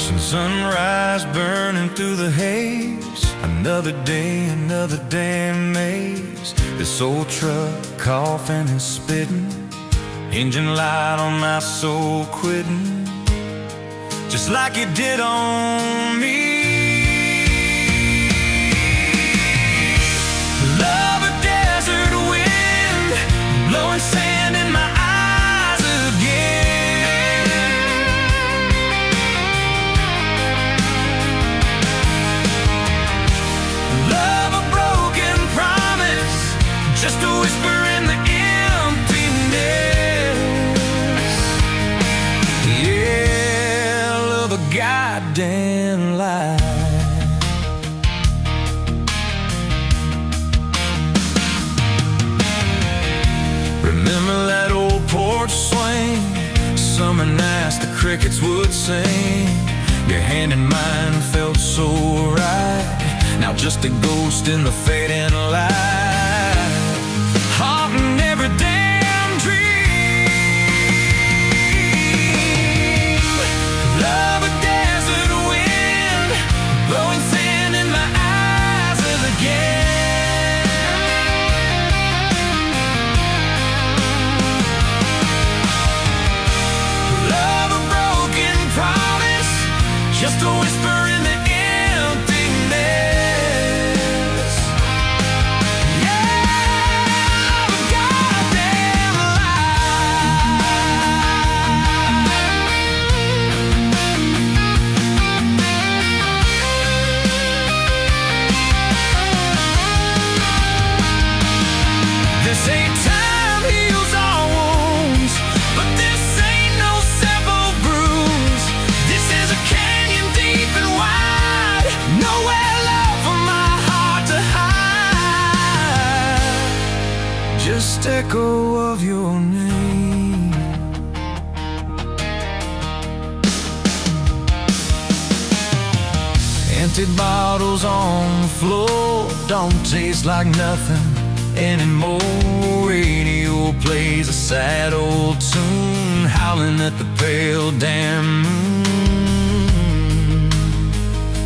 and sunrise burning through the haze. Another day, another damn maze. This old truck coughing and spitting, engine light on my soul quitting, just like it did on me. Love a desert wind, blowing sand in my eyes again. Love a broken promise, just a whisper in the emptiness. Yeah, love a goddamn lie. Remember that old porch swing, summer nights the crickets would sing. Your hand in mine felt so right, now just a ghost in the fading light, haunting every damn dream. Love a desert wind, blowing sand in my eyes again. Just a whisper in the emptiness. Yeah, love a goddamn lie. This ain't time heals all wounds, but this ain't no simple bruise. This is a deep and wide, nowhere left for my heart to hide. Just echo of your name. Empty bottles on the floor don't taste like nothing anymore. Radio plays a sad old tune, howling at the pale damn moon,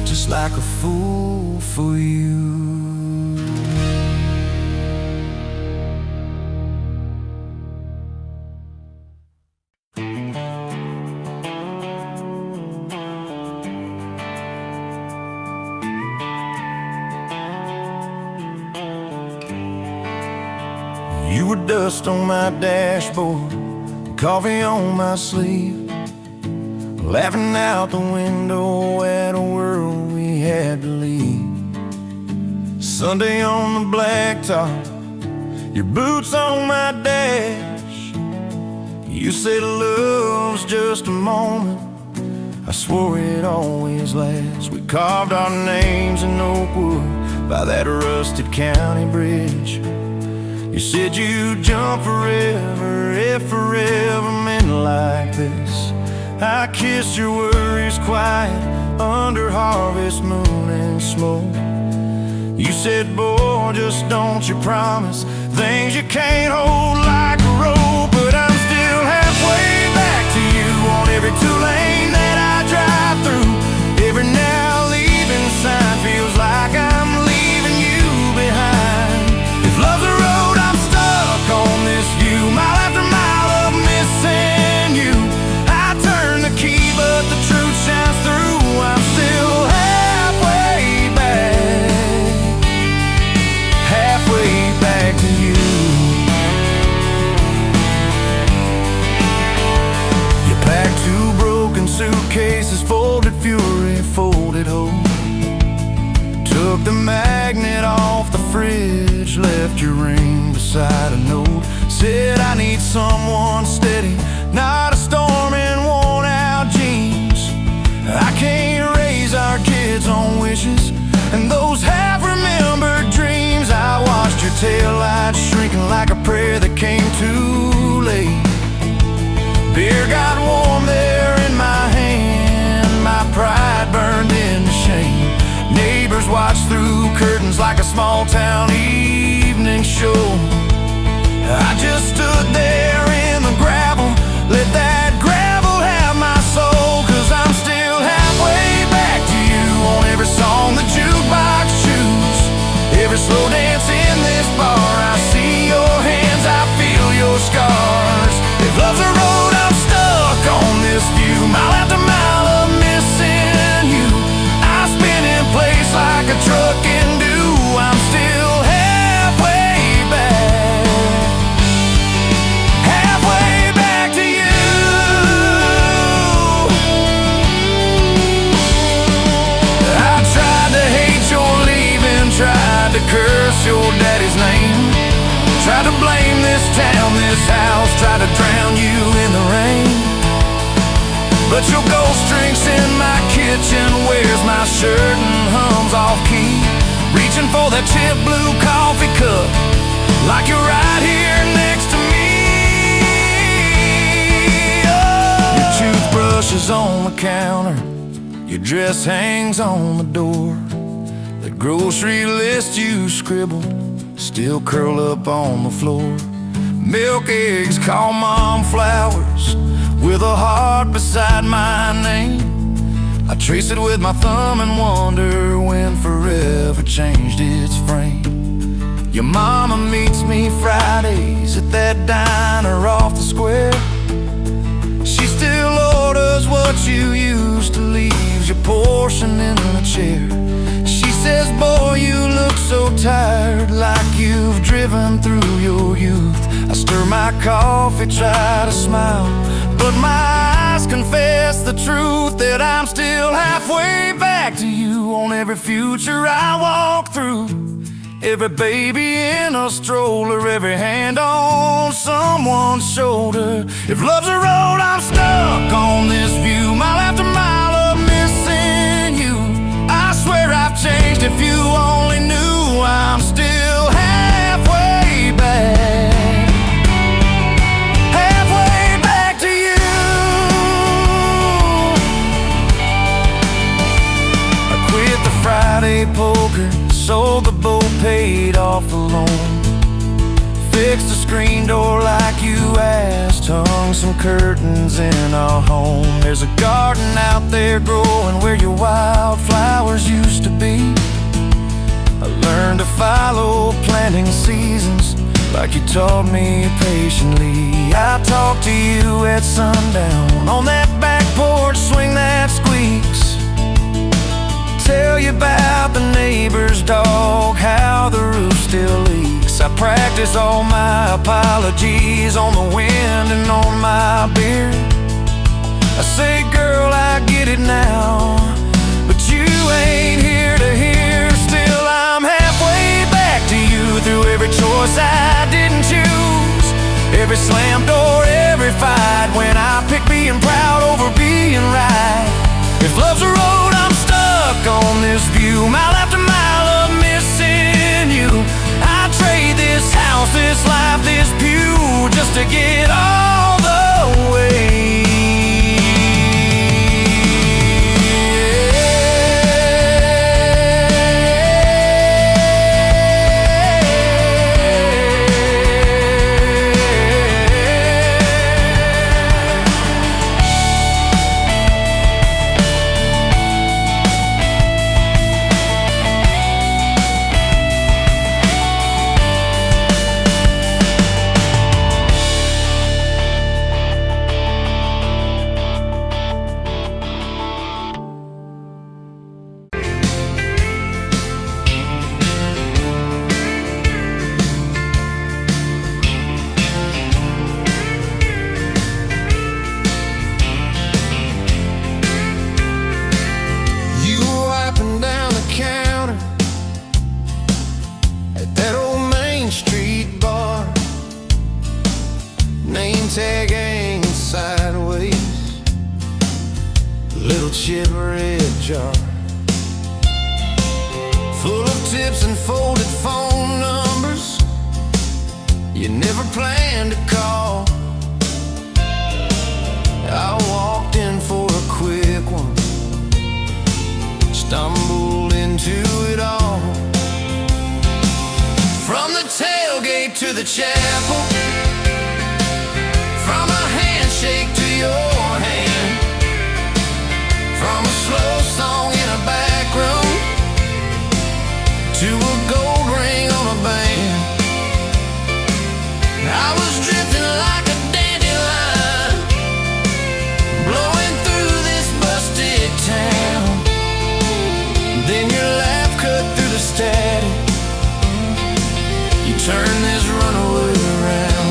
just like a fool for you. You were dust on my dashboard, coffee on my sleeve, laughing out the window at a world we had to leave. Sunday on the blacktop, your boots on my dash. You said love's just a moment, I swore it always lasts. We carved our names in oak wood by that rusted county bridge. You said you'd jump forever if forever meant like this. I kissed your worries quiet under harvest moon and smoke. You said, boy, just don't you promise things you can't hold like a rope. But I'm still halfway back to you on every two-lane that I drive through. Every now leaving sign feels like I'm leaving you behind. If love's a road, I'm stuck on this view, mile after mile of missing you. I turn the key, but the truth shines through. I'm still halfway back to you. You packed two broken suitcases, folded fury, folded hope. Took the magnet off the fridge, left your ring beside a note. Said I need someone steady, not a storm in worn out jeans. I can't raise our kids on wishes and those half-remembered dreams. I watched your taillights shrinking like a prayer that came too late. Beer got warm there in my hand, my pride burned into shame. Neighbors watched through curtains like a small-town evening show. I just stood there in the your daddy's name. Tried to blame this town, this house, tried to drown you in the rain. But your ghost drinks in my kitchen, wears my shirt and hums off key, reaching for that chip blue coffee cup, like you're right here next to me. Oh. Your toothbrush is on the counter, your dress hangs on the door. The grocery list you scribbled still curl up on the floor. Milk, eggs, call mom flowers, with a heart beside my name. I trace it with my thumb and wonder when forever changed its frame. Your mama meets me Fridays at that diner off the square. She still orders what you used to, leaves your portion in the chair. She says, boy, you look so tired, like you've driven through your youth. I stir my coffee, try to smile, but my eyes confess the truth, that I'm still halfway back to you on every future I walk through. Every baby in a stroller, every hand on someone's shoulder. If love's a road, I'm stuck on this view, mile after mile of missing you. I swear I've changed, if you only knew. I'm still halfway back, halfway back to you. I quit the Friday poker, sold the boat, paid off the loan, fixed the screen door like you asked, hung some curtains in our home. There's a garden out there growing where your wildflowers used to be. I learned to follow planting seasons like you taught me patiently. I talk to you at sundown on that back porch swing that squeaks, tell you about the neighbor's dog, how the roof still leaks. I practice all my apologies on the wind and on my beard. I say, girl, I get it now, but you ain't here to hear. Still, I'm halfway back to you, through every choice I didn't choose, every slam door, every fight, when I pick being proud over being right. If love's a road, I'm stuck on this view, mile after mile of missing you. I trade this house, this life, this pew, just to get all the way. Tag hanging sideways, little chip red jar full of tips and folded phone numbers you never planned to call. I walked in for a quick one, stumbled into it all. From the tailgate to the chapel, from a handshake to your hand, from a slow song in a back room to a gold ring on a band. I was drifting like a dandelion, blowing through this busted town. Then your laugh cut through the static, you turned this runaway around.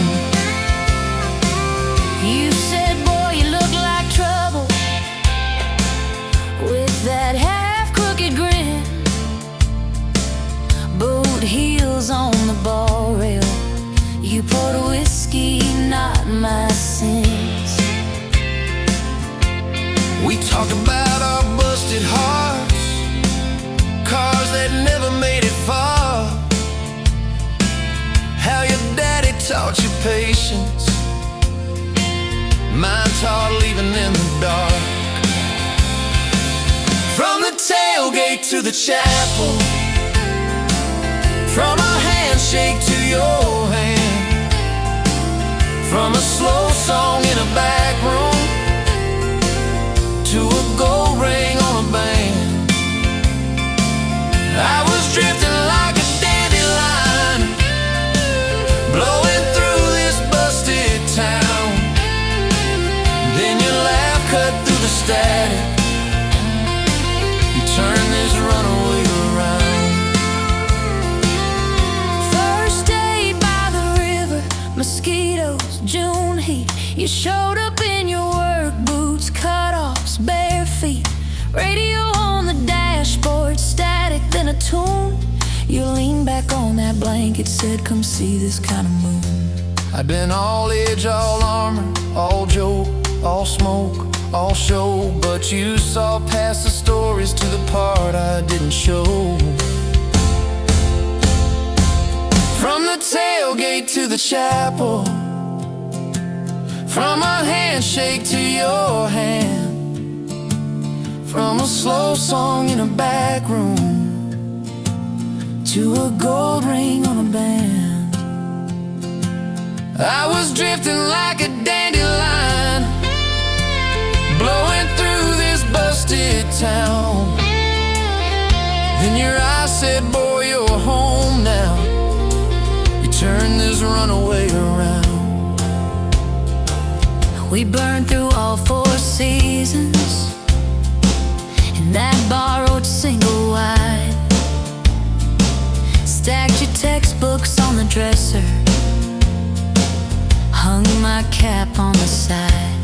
We talked about our busted hearts, cars that never made it far, how your daddy taught you patience, mine taught leaving in the dark. From the tailgate to the chapel, from a handshake to your hand, from a slow song in a back room to a gold ring on a band. I was drifting like a dandelion, blowing through this busted town. Then your laugh cut through the static, you turned this runaway around. First day by the river, mosquitoes, June heat. You showed up in your work boots, cut-offs, bare feet. Radio on the dashboard, static, then a tune. You leaned back on that blanket, said, come see this kind of moon. I'd been all edge, all armor, all joke, all smoke, all show, but you saw past the stories to the part I didn't show. From the tailgate to the chapel, from a handshake to your hand, from a slow song in a back room to a gold ring on a band. I was drifting like a dandelion, blowing through this busted town. Then your eyes said, boy, you're home now. You turned this runaway around. We burned through all 4 seasons in that borrowed single wide. Stacked your textbooks on the dresser, hung my cap on the side.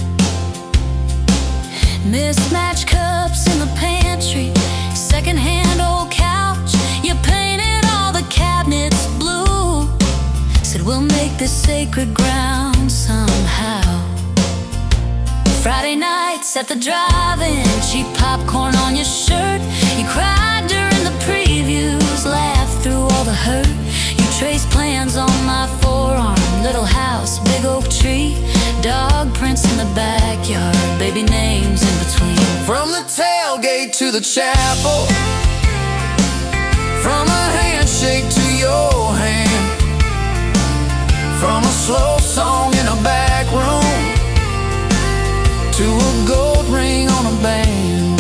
Mismatched cups in the pantry, secondhand old couch. You painted all the cabinets blue, said we'll make this sacred ground somehow. Friday nights at the drive-in, cheap popcorn on your shirt. You cried during the previews, laughed through all the hurt. You traced plans on my forearm, little house, big oak tree, dog prints in the backyard, baby names in between. From the tailgate to the chapel, from a handshake to your hand, from a slow song in a back room to a gold ring on a band.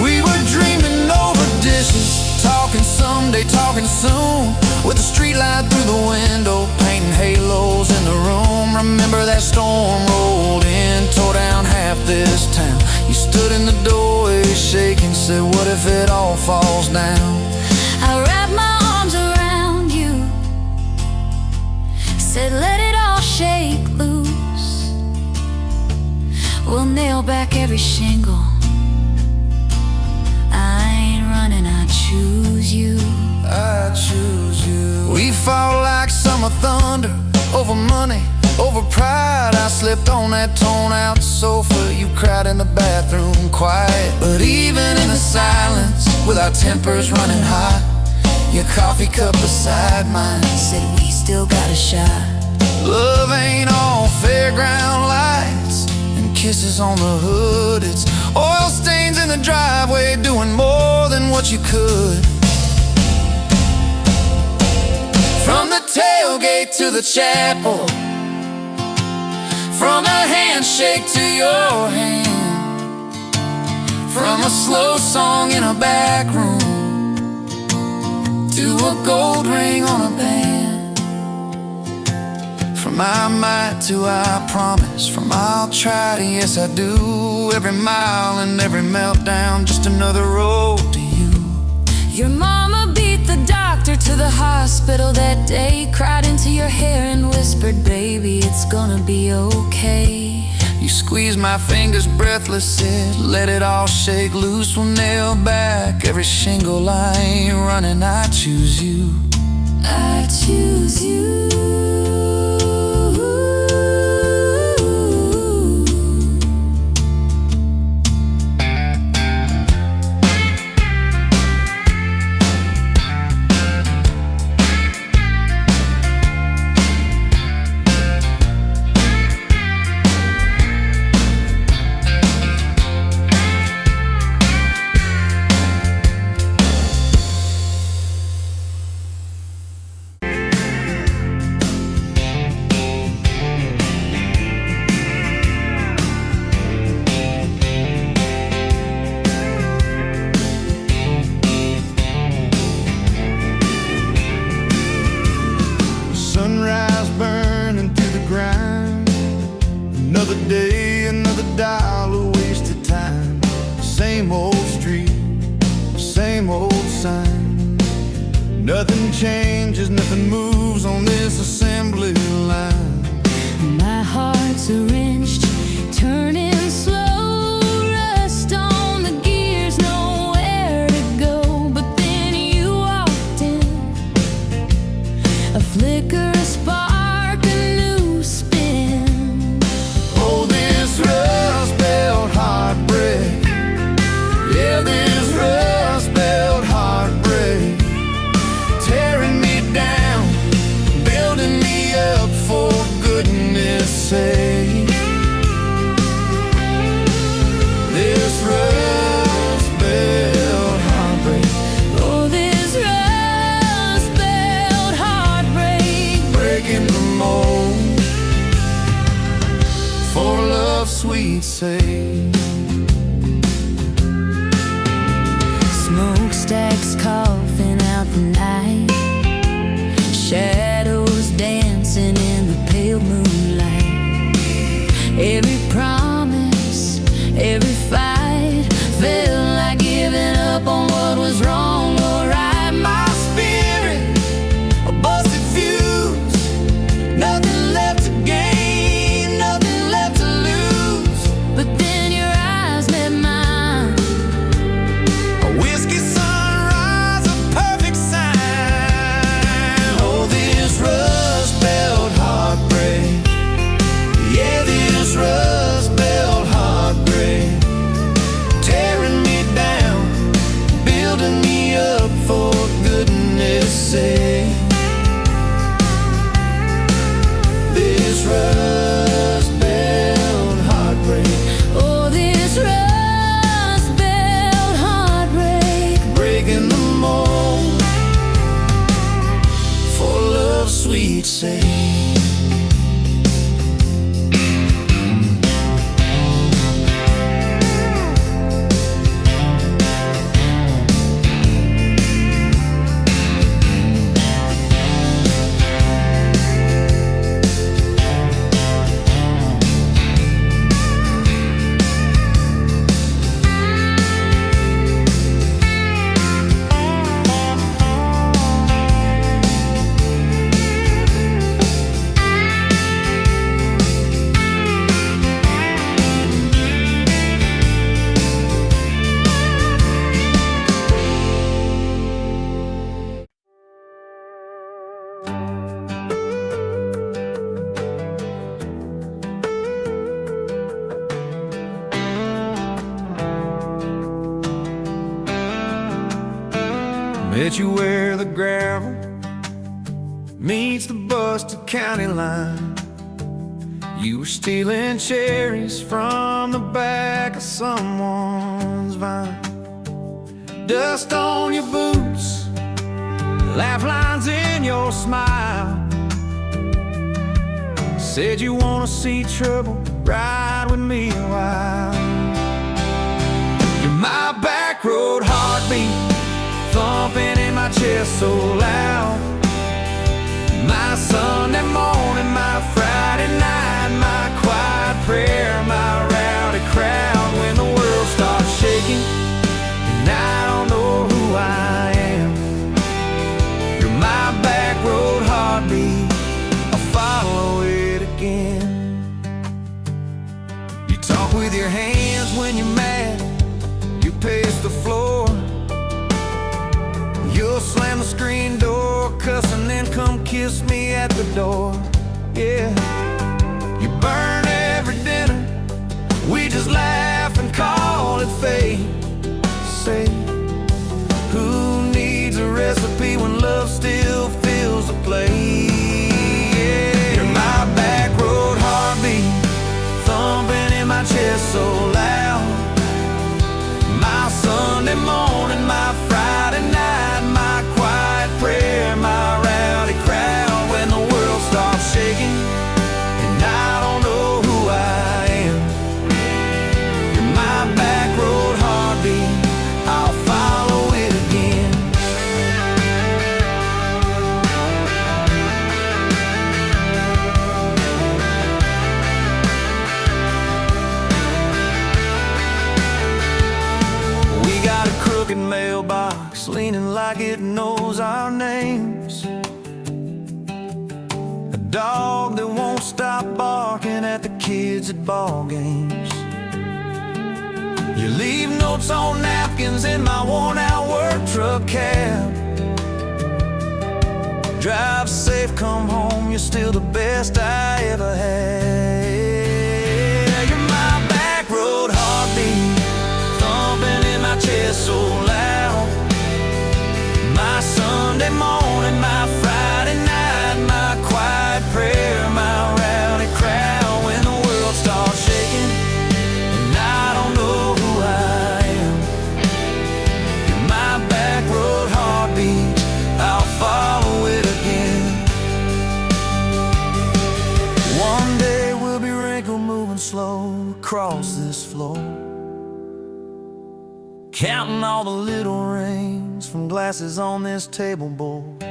We were dreaming over dishes, talking someday, talking soon, with a street light through the window, painting halos in the room. Remember that storm rolled in, tore down half this town. You stood in the doorway shaking, said, what if it all falls down? I wrapped my arms around you, said let it all shake loose. We'll nail back every shingle. I ain't running, I choose you. I choose you. We fought like summer thunder, over money, over pride. I slipped on that torn-out sofa, you cried in the bathroom quiet. But even in the silence, with our tempers running hot, your coffee cup beside mine Said we still got a shot. love ain't all fairground lights and kisses on the hood. It's oil stains in the driveway, doing more than what you could. From the tailgate to the chapel, from a handshake to your hand, from a slow song in a back room to a gold ring on a band. From I might to I promise, from I'll try to yes I do, every mile and every meltdown, just another road to you. Your mama beat the doctor to the hospital that day, cried into your hair and whispered, baby, it's gonna be okay. You squeezed my fingers breathless, said, let it all shake loose. We'll nail back every shingle. I ain't running, I choose you. I choose you. same old street, same old sign. Nothing changes, nothing moves on this assembly line. My heart's a wrenched, turning slow, rust on the gears, nowhere to go. But then you walked in, a flicker, a spark, a new spin. Oh, this rust belt heartbreak, yeah, this rust belt heartbreak, tearing me down, building me up, for goodness sake. This rust belt heartbreak, Oh, this rust belt heartbreak, breaking the mold, for love's sweet sake. smokestacks coughing out the night, shadows dancing in the pale moonlight. Every promise, every fight felt like giving up on what was wrong or right. My spirit, a busted fuse, nothing left to gain, nothing left to lose. But then your eyes met mine, A whiskey sunrise, a perfect sign. Oh, this rust belt heartbreak, yeah, this rust belt heartbreak, tearing me down, building me up, for goodness sake. This rust belt heartbreak, oh, this rust belt heartbreak. breaking the mold, for love's sweet sake. Met you where the gravel meets the busted county line. You were stealing cherries from the back of someone's vine. Dust on your boots, laugh lines in your smile. Said you wanna see trouble, ride with me a while. You're my back road heartbeat, thumping in my chest so loud. My Sunday morning, my Friday night, my quiet prayer, my rowdy crowd. When the world starts shaking and I don't know who I am, you're my back road heartbeat, I'll follow it again. You talk with your hands when you're mad, you pace the floor. You'll slam the screen door, cuss, and then come kiss me at the door. Yeah, you burn every dinner, we just laugh and call it fate. Say, who needs a recipe when love still fills the plate? Yeah, you're my back road heartbeat, thumping in my chest so loud. My Sunday morning, my Friday night, my quiet prayer, my rowdy crowd. When the world starts shaking and I don't know who I am, you're my back road heartbeat, cross, leaning like it knows our names. A dog that won't stop barking at the kids at ball games. You leave notes on napkins in my worn-out work truck cab. Drive safe, come home, you're still the best I ever had. You're my back road heartbeat, thumping in my chest so loud. My Sunday morning, my Friday night, my quiet prayer, my rowdy crowd. When the world starts shaking and I don't know who I am, you're my back road heartbeat, I'll follow it again. One day we'll be wrinkled, moving slow across this floor, counting all the little rings from glasses on this table board.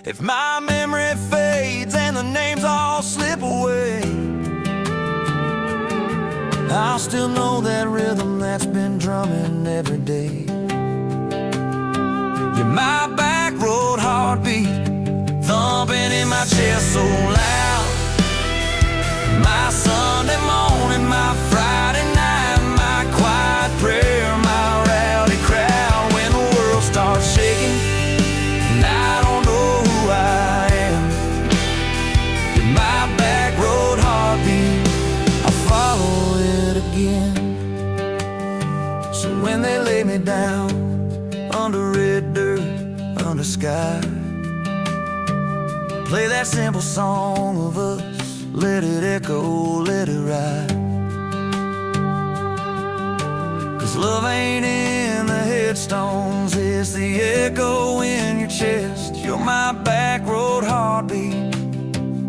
If my memory fades and the names all slip away, I'll still know that rhythm that's been drumming every day. You're my back road heartbeat, thumping in my chest so loud. My Sunday morning, my Friday night, my quiet prayer, my rowdy crowd. When the world starts shaking and I don't know who I am, you're my back road heartbeat, I'll follow it again. So when they lay me down under red dirt, under sky, play that simple song of us, let it echo, let it ride. 'Cause love ain't in the headstones, it's the echo in your chest. You're my back road heartbeat,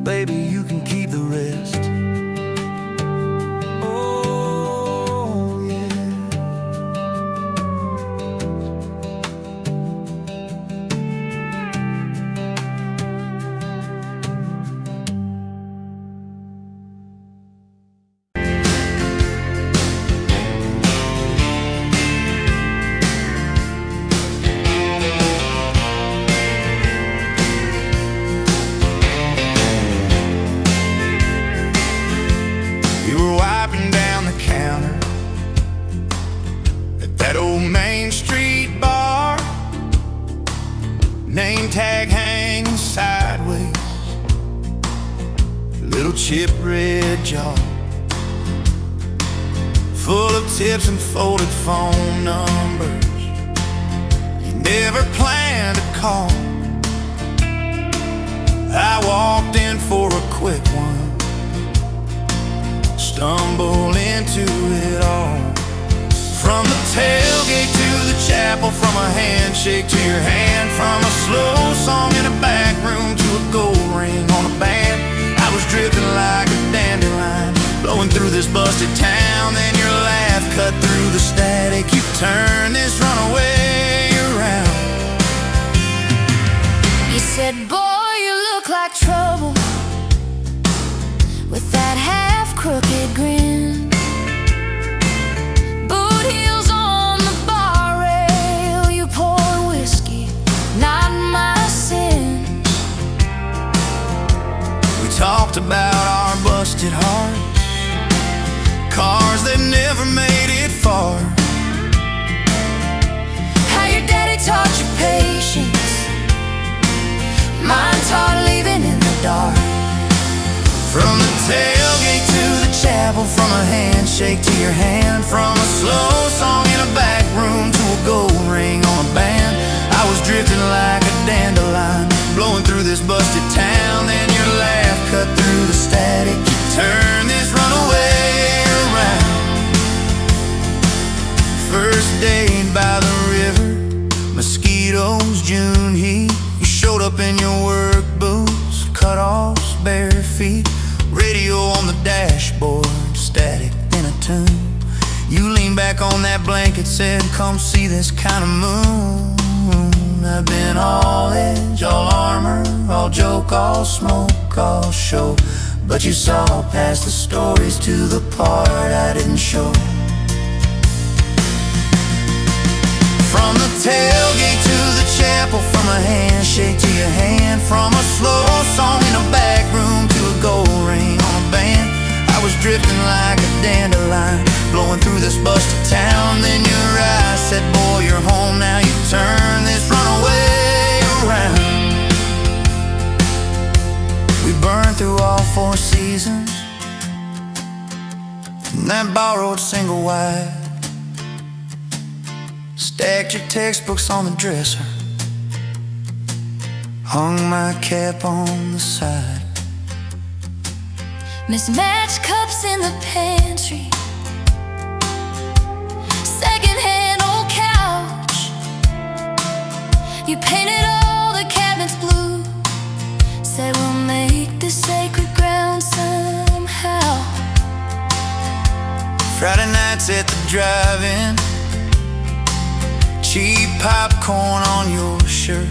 baby, you can keep the rest. Oh, yeah. You were wiping down the counter at that old Main Street bar, name tag hanging sideways, little chip red jar full of tips and folded phone numbers you never planned to call. I walked in for a quick one, stumble into it all. From the tailgate to the chapel, from a handshake to your hand, from a slow song in a back room to a gold ring on a band. I was drifting like a dandelion, blowing through this busted town. Then your laugh cut through the static, you turned this runaway around. He said, boy, you look like trouble, with that half-crooked grin. Boot heels on the bar rail, you pour whiskey, not my sins. We talked about our busted hearts, cars that never made it far, How your daddy taught you patience, mine taught leaving in the dark. from the tailgate to the chapel, from a handshake to your hand, from a slow song in a back room to a gold ring on a band. I was drifting like a dandelion, blowing through this busted town. Then your laugh cut through the static, you turned this runaway around. First date by the river, mosquitoes, June heat. You showed up in your work boots, cut-offs, bare feet, radio on the dashboard, static in a tune. You leaned back on that blanket, said, come see this kind of moon. I've been all edge, all armor, all joke, all smoke, all show, but you saw past the stories to the part I didn't show. From the tailgate to the chapel, from a handshake to your hand, from a slow song in a back room to a gold ring on a band. I was drifting like a dandelion, blowing through this busted town. Then your eyes said, boy, you're home now. You turn this runaway around. We burned through all 4 seasons in that borrowed single wide. Stacked your textbooks on the dresser, hung my cap on the side. Mismatched cups in the pantry, secondhand old couch. You painted all the cabinets blue, said we'll make this sacred ground somehow. Friday nights at the drive-in, cheap popcorn on your shirt.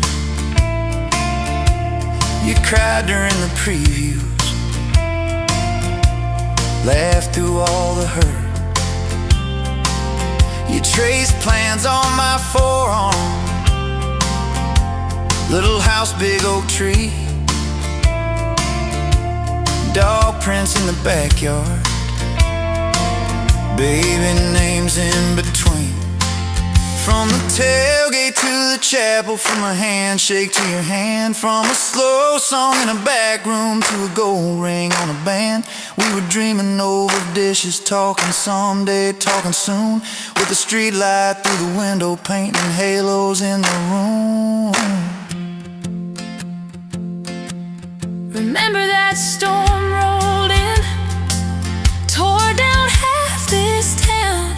You cried during the previews, laughed through all the hurt. You traced plans on my forearm, little house, big oak tree, dog prints in the backyard, baby names in between. From the tailgate to the chapel, from a handshake to your hand, from a slow song in a back room to a gold ring on a band. We were dreaming over dishes, talking someday, talking soon, with the street light through the window, painting halos in the room. Remember that storm rolled in, tore down half this town.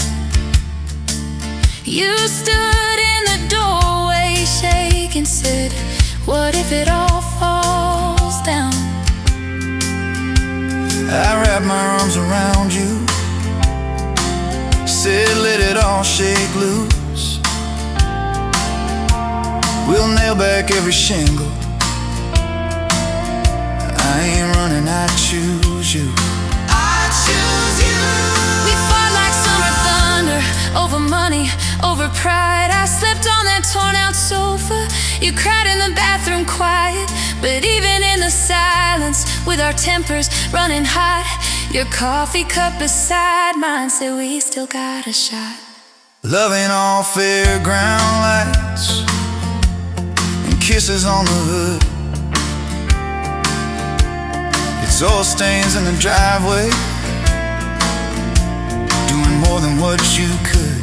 You stood in the doorway, shaking, said, what if it all falls down? I wrapped my arms around you, said let it all shake loose. We'll nail back every shingle. I ain't running, I choose you. I choose you. We fought like summer thunder, over money, over pride. I slept on that torn out sofa, you cried in the bathroom quiet. But even in the silence, with our tempers running hot, your coffee cup beside mine said we still got a shot. Loving all fairground lights and kisses on the hood. It's oil stains in the driveway, doing more than what you could.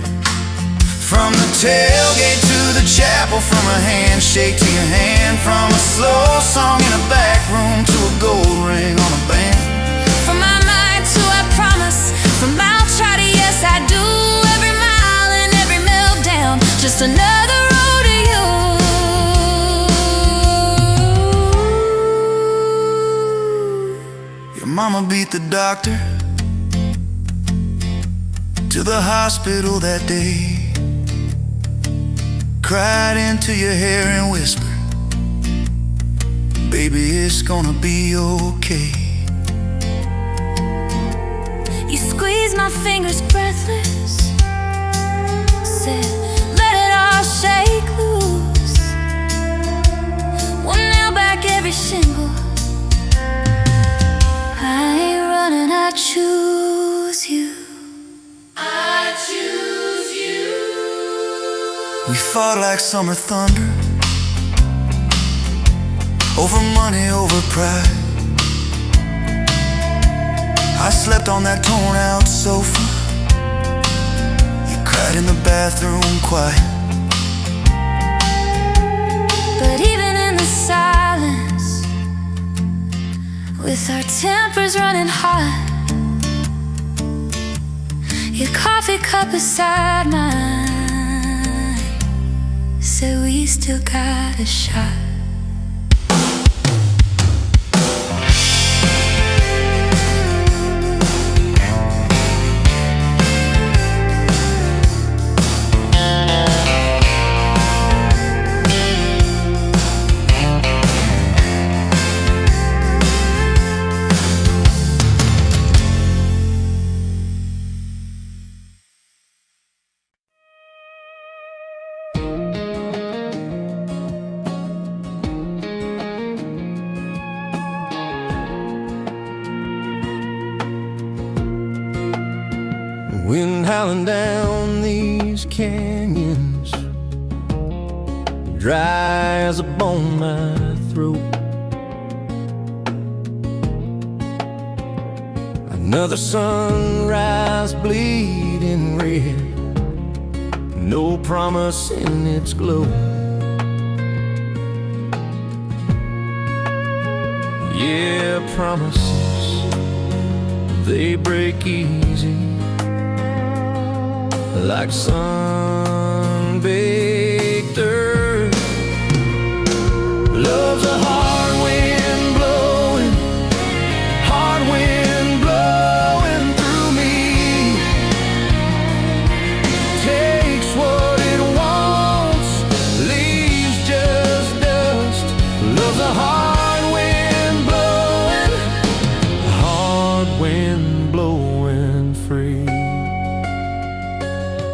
From the tailgate to the chapel, from a handshake to your hand, from a slow song in a back room to a gold ring on a band. From my mind to I promise, from I'll try to yes I do, every mile and every meltdown, just another road to you. Your mama beat the doctor to the hospital that day, cried into your hair and whispered, baby, it's gonna be okay. You squeezed my fingers breathless, said let it all shake loose. We'll nail back every shingle. I ain't running, I choose you. I choose you. We fought like summer thunder, over money, over pride. I slept on that torn out sofa, you cried in the bathroom quiet. But even in the silence, with our tempers running hot, your coffee cup beside mine said we still got a shot. Wind howling down these canyons, dry as a bone my throat. Another sunrise bleeding red, no promise in its glow. Yeah, promises, they break easy, like sun-baked earth. Love's a hard wind blowing, hard wind blowing through me. Takes what it wants, leaves just dust. Love's a hard wind blowing, hard wind blowing free.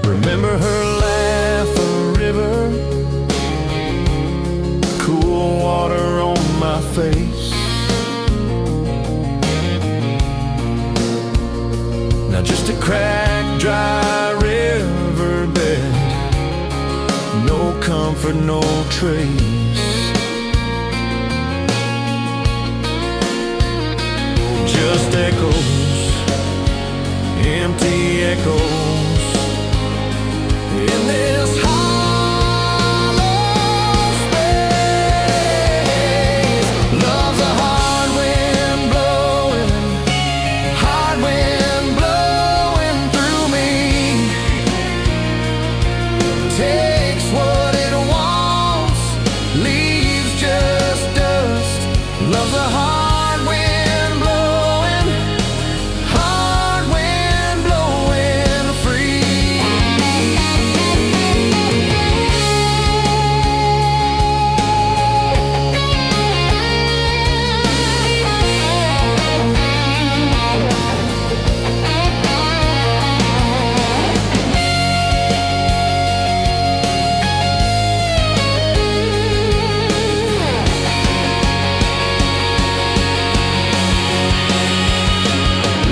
Remember her laugh, a river, cool water on my face. Now just a cracked, dry riverbed, no comfort, no trace. Just echoes, empty echoes in this hollow space. Love's a hard wind blowing, hard wind blowing through me. Takes what it wants, leaves just dust. Love's a hard wind blowing, hard wind blowing free.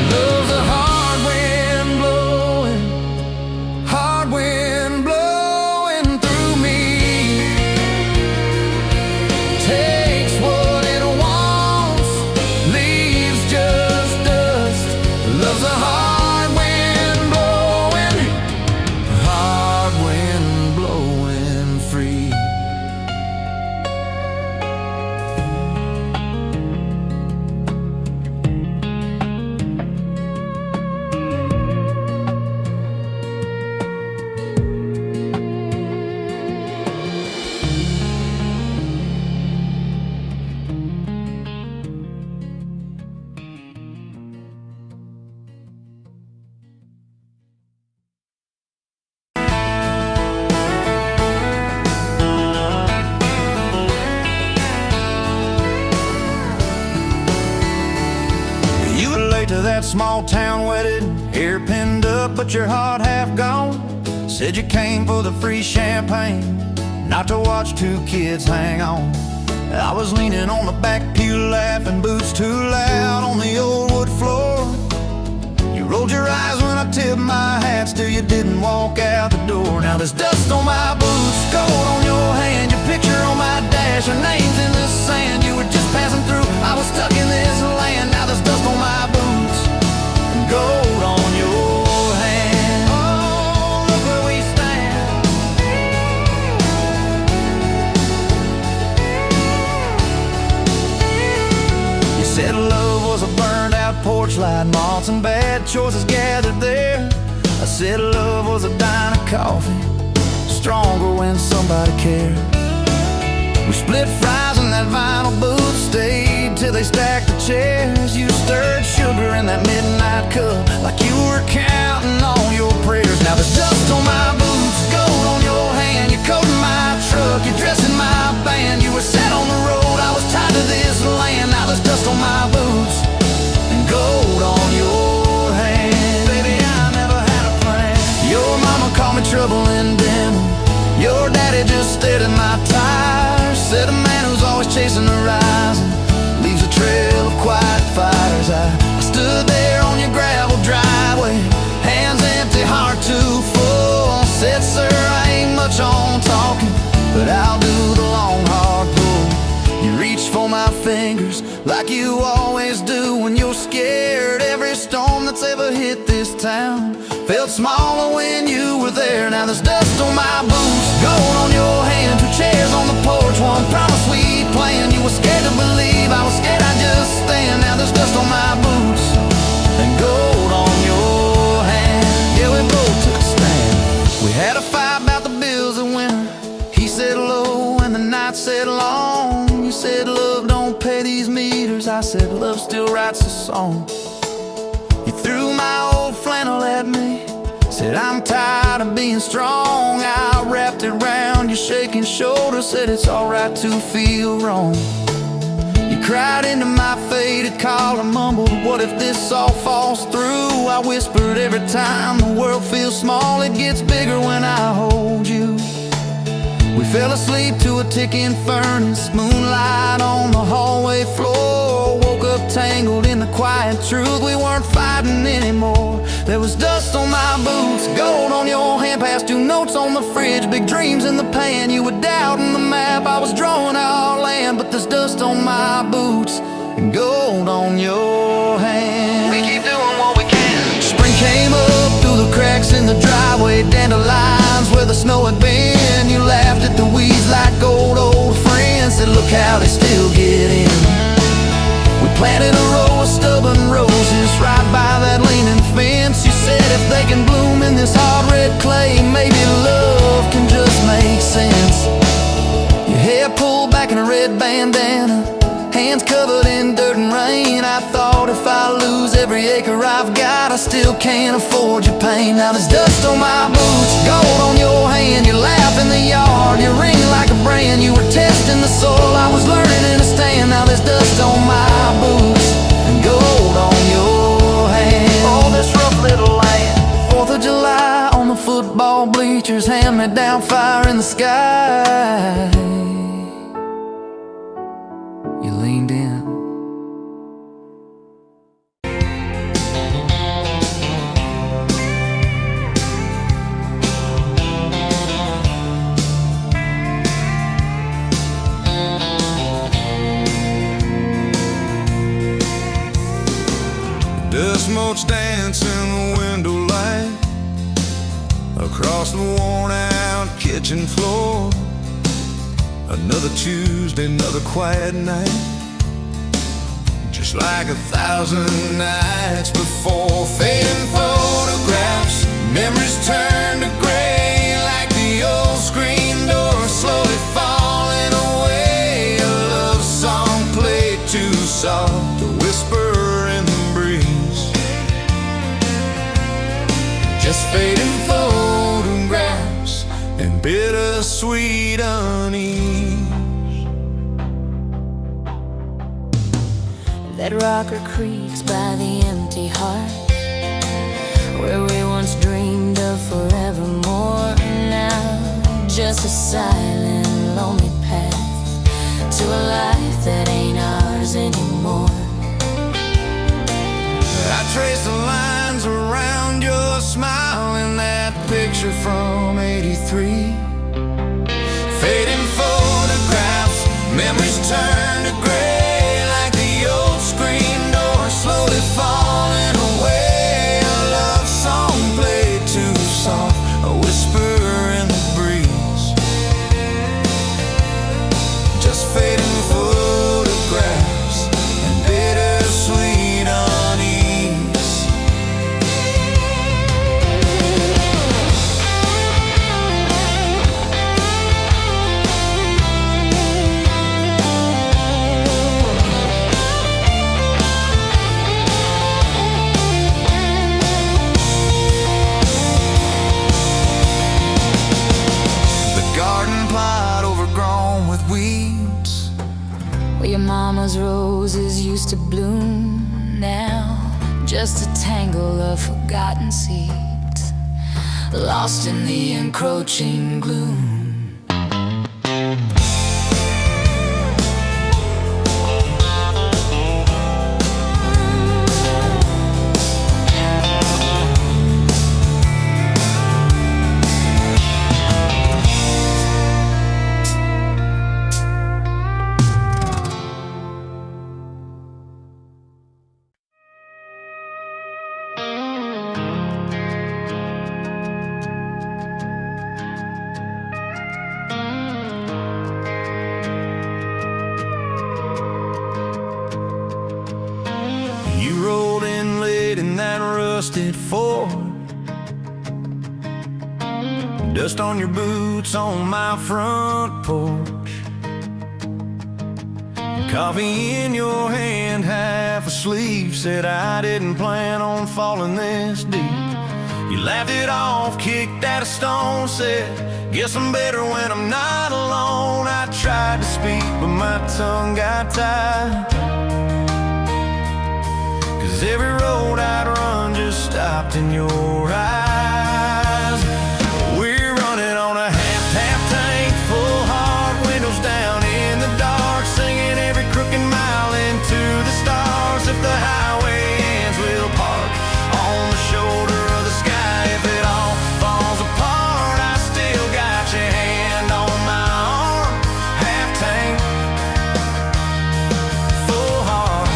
Love's a hard wind blowing, hard wind blowing through me. Takes what it wants, leaves just dust. Love's a hard wind blowing free. You were late to that small town wedding, hair pinned up but your heart half gone. Said you came for the free champagne, not to watch two kids hang on. I was leaning on the back pew laughing, boots too loud on the old wood floor. You rolled your eyes when I tipped my hat, still you didn't walk out the door. Now there's dust on my boots, gold on your hand, your picture on my dash, our names in the sand. You were just passing through, I was stuck in this land. Now there's dust on my boots, gold on your hand. Oh, look where we stand. You said love was a burned out porch light, moths and bad choices gathered there. I said love was a dime of coffee, stronger when somebody cared. We split fries in that vinyl booth, stayed till they stacked the chairs. You stirred sugar in that midnight cup like you were counting on your prayers. Now there's dust on my boots, gold on your hand, your coat in my truck, your dress in my band. You were set on the road, I was tied to this land. Now there's dust on my boots and gold on your hand. Baby, I never had a plan. Your mama called me trouble in denim, your daddy just stayed in my tires. Said a man who's always chasing the horizon leaves a trail of quiet fires. I stood there on your gravel driveway, town. Felt smaller when you were there. Now there's dust on my boots, gold on your hand, 2 chairs on the porch, one promise we planned. You were scared to believe, I was scared I'd just stand. Now there's dust on my boots and gold on your hand. Yeah, we both took a stand. We had a fight about the bills that winter. He said low and the night said long. You said love don't pay these meters. I said love still writes a song. You threw my old flannel at me, said I'm tired of being strong. I wrapped it round your shaking shoulder, said it's alright to feel wrong. You cried into my faded collar, mumbled, what if this all falls through? I whispered, every time the world feels small, it gets bigger when I hold you. We fell asleep to a ticking furnace, moonlight on the hallway floor. Woke up tangled in the quiet truth, we weren't fighting anymore. There was dust on my boots, gold on your hand, past 2 notes on the fridge, big dreams in the pan. You were doubting the map, I was drawing our land. But there's dust on my boots and gold on your hand. We keep doing what we can. Spring came up through the cracks in the driveway, dandelions where the snow had been. You laughed at the weeds like old friends, said look how they still get in. We planted a row of stubborn roses right by that leaning fence. You said if they can bloom in this hard red clay, maybe love can just make sense. Your hair pulled back in a red bandana, hands covered in dirt and rain. I thought if I lose every acre I've got, I still can't afford your pain. Now there's dust on my boots, gold on your hand. You laugh in the yard, you ring like a brand. You were testing the soil, I was learning in a stand. Now there's dust on my boots and gold on your hand. Oh, this rough little land. 4th of July on the football bleachers, hand-me-down fire in the sky. You leaned in. Dust motes dance in the window light across the worn-out kitchen floor. Another Tuesday, another quiet night, just like 1,000 nights before. Fading photographs, memories turn to gray like the old screen door slowly falling away. A love song played too soft, a whisper in the breeze. Just fading photographs and bittersweet unease. That rocker creaks by the empty heart, where we once dreamed of forevermore. Now just a silent, lonely path to a life that ain't ours anymore. I trace the lines around your smile in that picture from '83. Fading photographs, memories turn to gray like the old screen door slowly falling away. A love song played too soft, a whisper in the breeze. Just fading photographs and bittersweet unease. Where your mama's roses used to bloom, now just a tangle of forgotten seeds, lost in the encroaching gloom. rusted Ford. Dust on your boots on my front porch. Coffee in your hand, half asleep. Said I didn't plan on falling this deep. You laughed it off, kicked at a stone. Said, guess I'm better when I'm not alone. I tried to speak, but my tongue got tied. 'Cause every road I'd run just stopped in your eyes. We're running on a half tank, full hard, windows down in the dark, singing every crooked mile into the stars. If the highway ends, we'll park on the shoulder of the sky. If it all falls apart, I still got your hand on my arm. Half tank, full heart.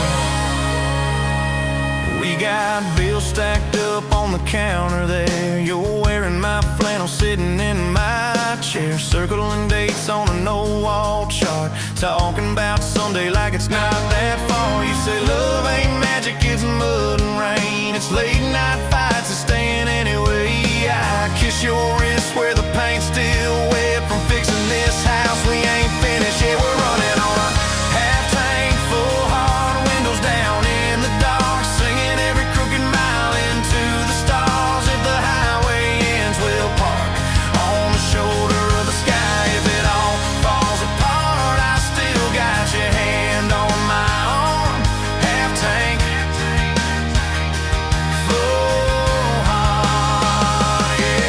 We got bills stacked up on the counter there. You're wearing my flannel, sitting in my chair, circling dates on a no-wall chart, talking about someday like it's not that far. You say love ain't magic, it's mud and rain. It's late night fights and staying anyway. I kiss your wrist where the paint's still wet from fixing this house. We ain't finished yet. We're running on a half tank, full hard, windows down in the dark, singing every crooked mile into the stars. If the highway ends, we'll park on the shoulder of the sky. If it all falls apart, I still got your hand on my arm. Half tank, full heart, yeah.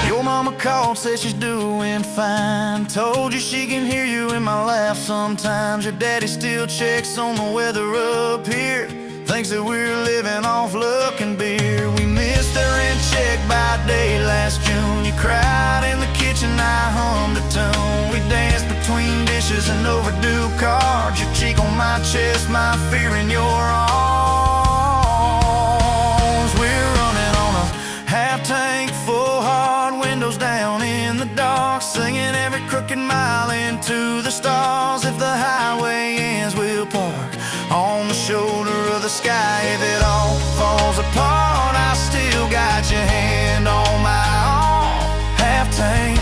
Your mama called, said she's doing fine. Told you she can hear you in my laugh sometimes. Your daddy still checks on the weather up here, thinks that we're living off luck and beer. We missed our rent check by day last June. You cried in the kitchen, I hummed a tune. We danced between dishes and overdue cards. Your cheek on my chest, my fear in your arms. We're running on a half tank, full hard, windows down in the dark, singing every crooked mile into the stars. If the highway ends, we'll park on the shoulder of the sky. If it all falls apart, I still got your hand on my arm. Half tank,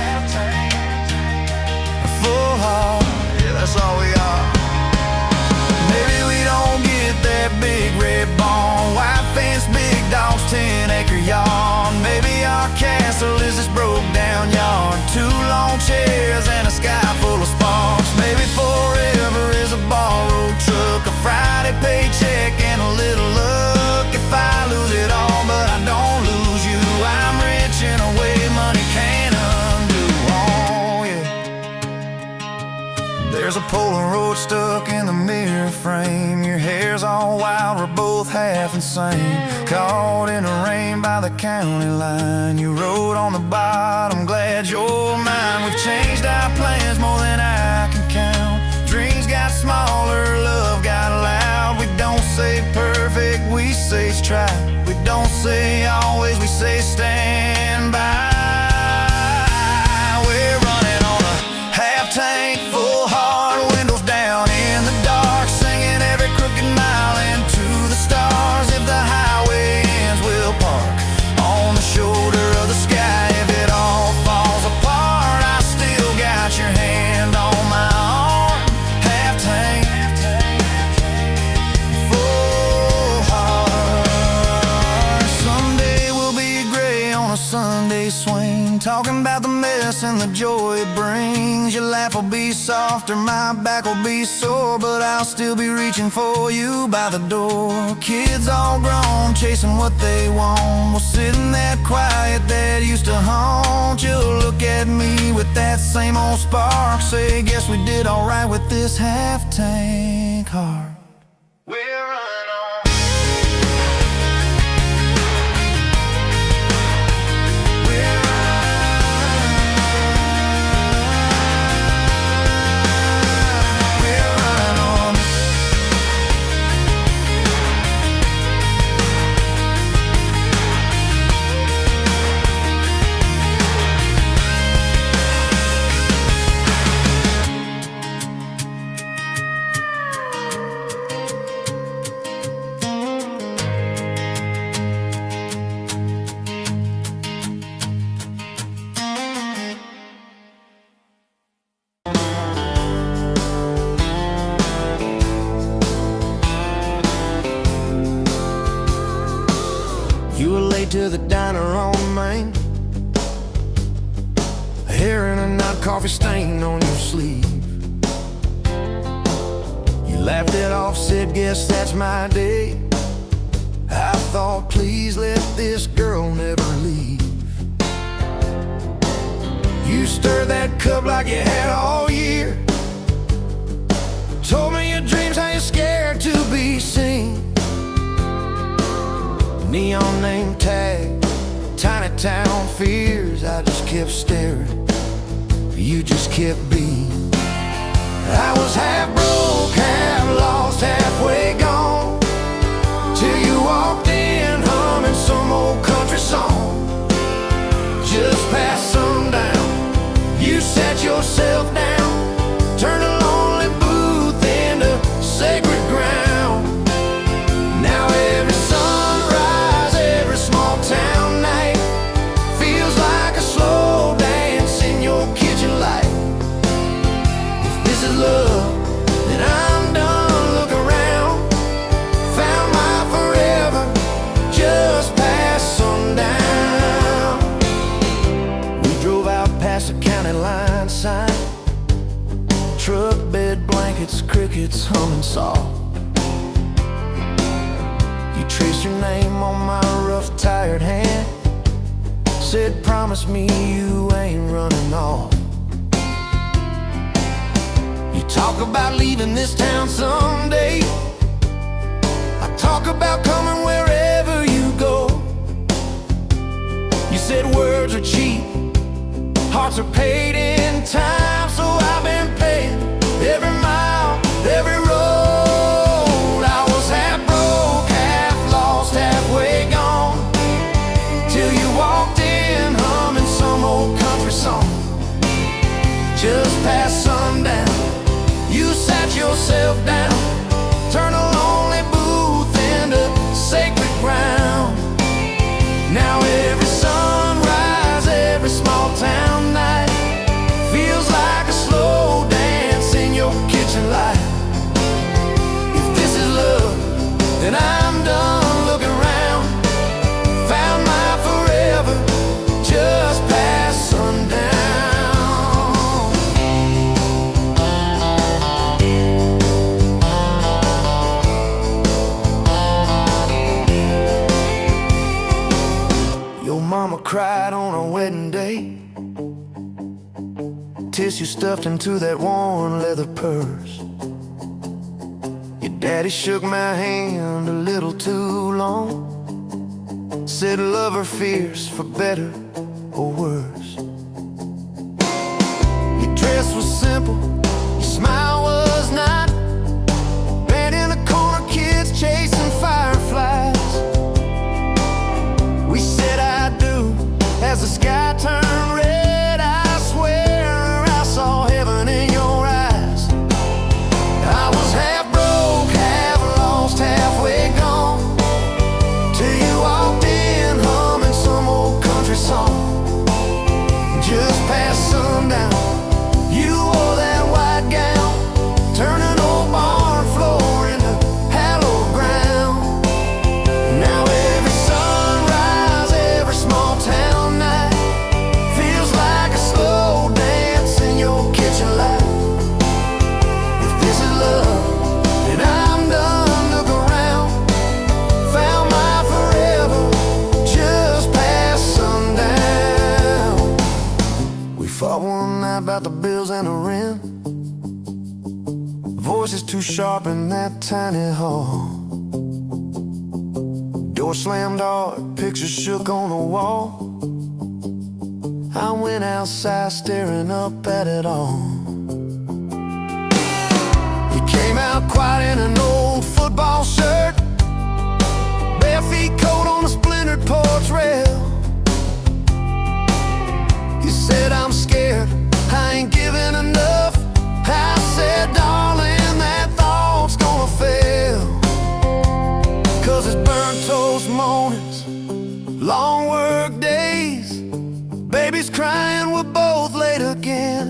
full heart, yeah, that's all we are. Maybe we don't get that big red barn, white fence, big dogs, 10-acre yard. Maybe our castle is this broke down yard, 2 long chairs and a sky full of sparks. Maybe forever is a borrowed truck, a Friday paycheck and a little luck. If I lose it all but I don't lose you, I'm rich in a way money can't undo. Oh yeah. There's a Polaroid stuck in the mirror frame. Your hair's all wild, we're both half insane. Caught in the rain by the county line. You wrote on the bottom, glad you're mine. We've changed our plans more than I can count. Dreams got smaller, love got loud. We don't say perfect, we say try. We don't say always, we say stand by. We're running on a half tank, full hard, windows down in the dark, singing every crooked mile into the stars. If the highway ends, we'll park on the shoulder of the sky. If it all falls apart, I still got your hand on my arm. Half tank, full heart. Someday we'll be gray on a Sunday swing, talking about the mess and the joy it brings. Your laugh will be softer, my back will be sore, but I'll still be reaching for you by the door. Kids all grown, chasing what they want. We'll sit in that quiet that used to haunt. You'll look at me with that same old spark, say, guess we did alright with this half tank heart. We're running on. hair in a knot, coffee stain on your sleeve. You laughed it off, said, guess that's my day. I thought, please let this girl never leave. You stirred that cup like you had all year. Told me your dreams, how you're scared to be seen. Neon name tag, tiny town fears. I just kept staring, you just kept being. I was half broke, half lost, halfway gone, till you walked in humming some old country song. Just past sundown, you sat yourself down, turned a lonely booth into sacred ground. Now every sunrise, every small town night feels like a slow dance in your kitchen light. If this is love, then I'm done. Look around, found my forever just past sundown. We drove out past the county line sign, truck bed blankets, crickets humming soft. You traced your name on my rough, tired hand, said, promise me you ain't running off. You talk about leaving this town someday, I talk about coming wherever you go. You said words are cheap, hearts are paid in time, so I've been paying every mile, every road. I was half broke, half lost, halfway gone, till you walked in humming some old country song. Just past sundown, you sat yourself down, turned a lonely booth into sacred ground. Now every sunrise, every small town night feels like a slow dance in your kitchen light. If this is love, then I'm done. Looking around, found my forever just past sundown. Your mama cried on our wedding day, tissue stuffed into that worn leather purse. Your daddy shook my hand a little too long, said love or fierce, for better or worse. Your dress was simple, your smile was not, bed in a corner, kids chasing fireflies. We said I do as the sky turned red. I swear I saw heaven in your eyes. I was half broke, half lost, halfway gone, till you walked in humming some old country song. Just past sundown, you wore that white gown, turning old barn floor into hallowed ground. Now every sunrise, every small town night feels like a slow dance in your kitchen light. If this is love, then I'm done. Look around, found my forever just past sundown. We fought one night about the bills and the rent, voices too sharp in that tiny hall. Door slammed hard, pictures shook on the wall. I went outside staring up at it all. You came out quiet in an old football shirt, bare feet coat on a splintered porch rail. You said, I'm scared, I ain't giving enough. I said, darling, that thought's gonna fail. 'Cause it's burnt toast mornings, long work days, babies crying, we're both late again.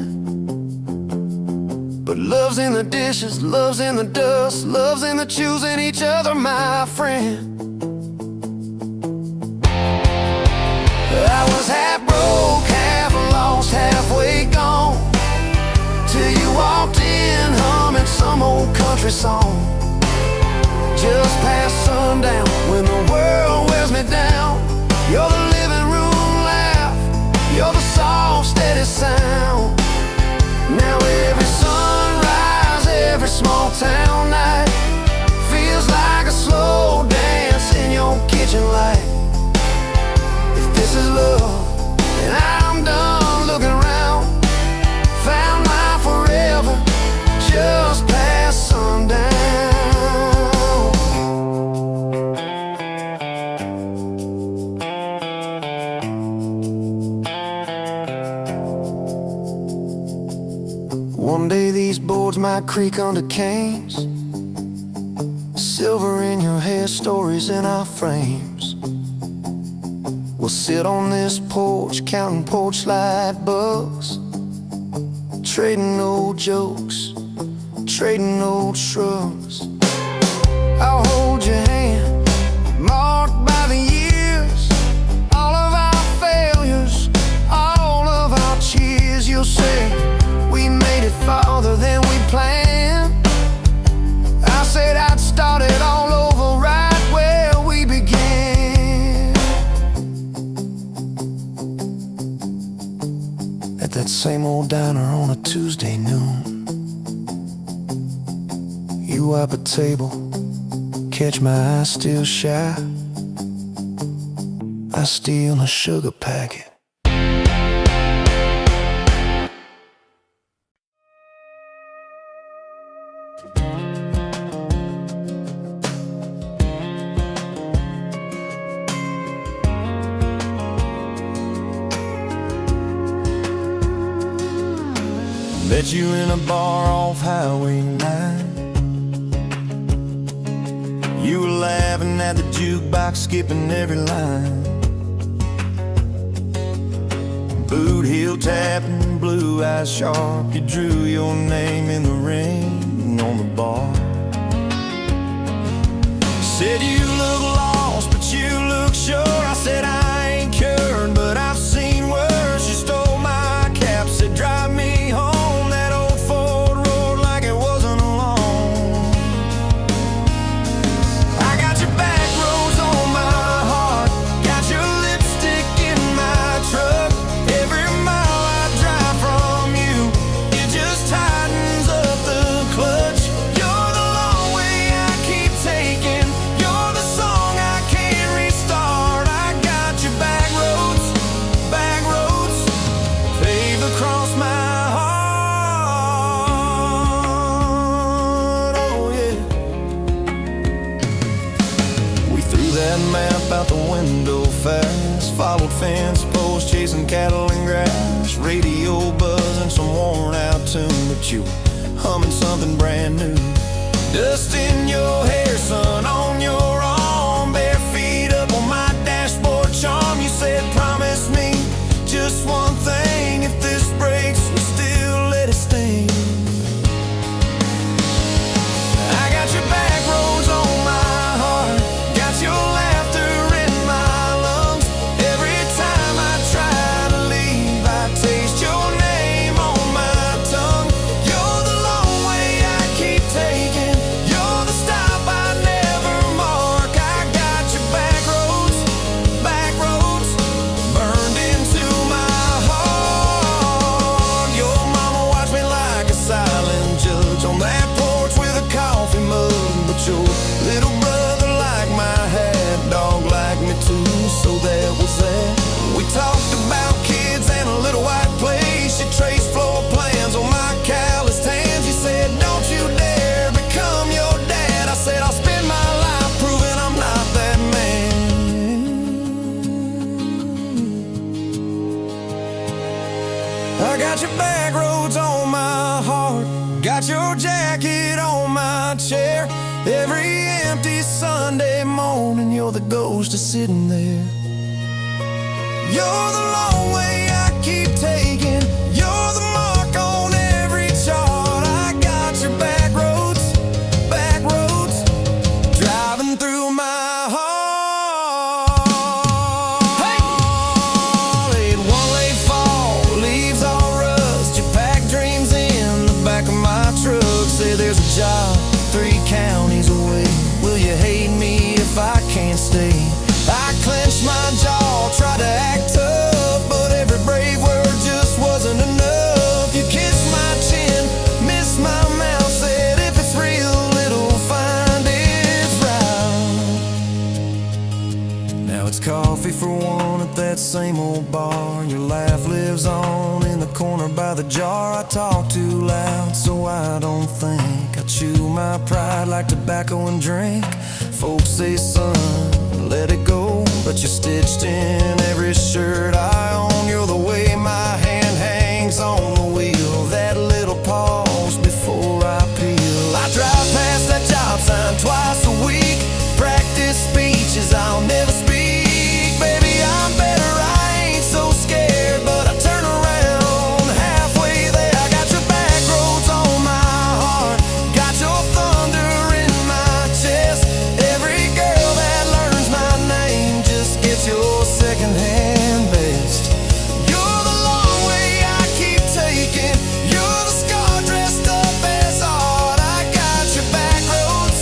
But love's in the dishes, love's in the dust, love's in the choosing each other, my friend. I was half broke, half lost, halfway some old country song. Just past sundown, when the world wears me down, you're the living room laugh, you're the soft, steady sound. Now every sunrise, every small town night feels like a slow dance in your kitchen light. If this is love, then I'm done looking around. Found my forever just past sundown. One day these boards might creak under canes, silver in your hair, stories in our frames. We'll sit on this porch, counting porch light bugs, trading old jokes, trading old shrugs. I'll hold your hand, marked by the years, all of our failures, all of our cheers. You'll say we made it farther than we planned. I said I'd start it all over right where we began. At that same old diner on a Tuesday noon, you wipe a table, catch my eye still shy. I steal a sugar packet. Met you in a bar off Highway 9. You were laughing at the jukebox, skipping every line. Boot heel tapping, blue eyes sharp, you drew your name in the ring on the bar. Said you look lost, but you look sure. I said I ain't cured, but I've seen worse. You stole my cap, said drive me home. Out the window fast, followed fence posts, chasing cattle and grass, radio buzzing some worn out tune, but you were humming something brand new. Dust in your hair, sun on your arm, bare feet up on my dashboard charm. You said promise me just one thing, if this breaks we still let it sting. I got your back roads on my heart, got your got your back roads on my heart, got your jacket on my chair. Every empty Sunday morning, you're the ghost of sitting there. You're the long way I keep taking, you're the mark on every chart. I got your back roads, driving through my heart. Say they there's a job 3 counties away. Will you hate me if I can't stay? I clenched my jaw, tried to act tough, but every brave word just wasn't enough. You kissed my chin, missed my mouth, said if it's real, it'll find its route. Now it's coffee for one at that same old bar. Your laugh lives on in the corner by the jar. I talk too loud, so I don't think. I chew my pride like tobacco and drink. Folks say, son, let it go, but you're stitched in every shirt I own. You're the way my hand hangs on the wheel, that little pause before I peel. I drive past that job sign twice a week, practice speeches I'll never speak. Baby, I'm better, I ain't so scared, but I turn around halfway there. I got your back roads on my heart, got your thunder in my chest. Every girl that learns my name just gets your second-hand best. You're the long way I keep taking, you're the scar dressed up as art. I got your back roads,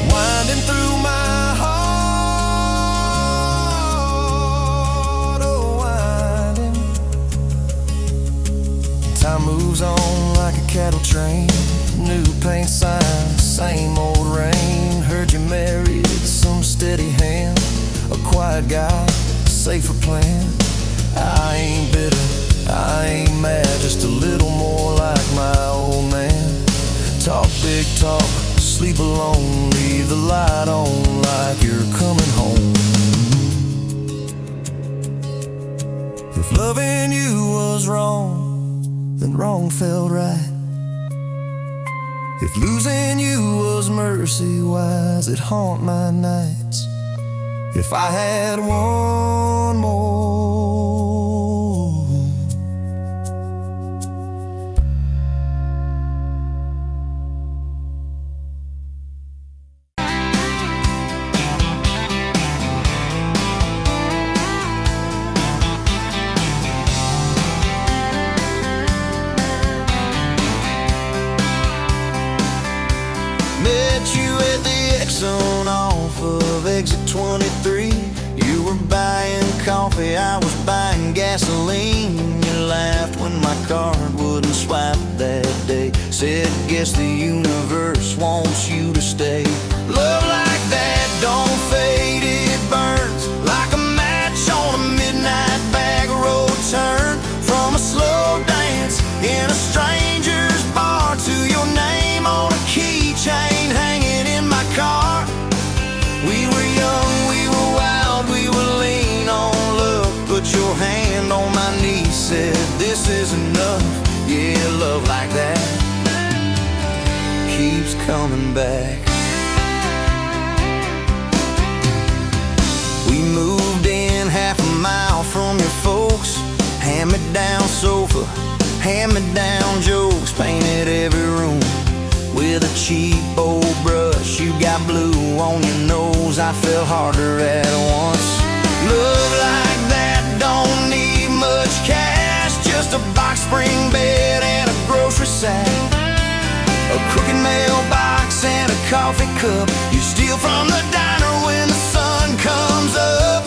winding through my heart, oh winding. Time moves on like a cattle train, new paint signs, same old rain. Heard you married some steady hand, a quiet guy, safer plan. I ain't bitter, I ain't mad, just a little more like my old man. Talk big talk, sleep alone, leave the light on like you're coming home. If loving you was wrong, then wrong felt right. If losing you was mercy, why's it haunt my nights? If I had one more, met you at the Exxon off of exit 23. You were buying coffee, I was buying gasoline. You laughed when my card wouldn't swipe that day. Said, guess the universe wants you to stay. Love like that don't fade, it burns like a match on a midnight back road turn. From a slow dance in a stranger's bar to your name on a keychain hanging in my car. We were young, we were wild, we were lean on love. Put your hand on my knee, said this is enough. Yeah, love like that keeps coming back. We moved in half a mile from your folks. Hand-me-down sofa, hand-me-down jokes. Painted every room with a cheap old brush. You got blue on your nose, I fell harder at once. Love like that don't need much cash, just a box spring bed and a grocery sack, a crooked mailbox and a coffee cup. You steal from the diner when the sun comes up.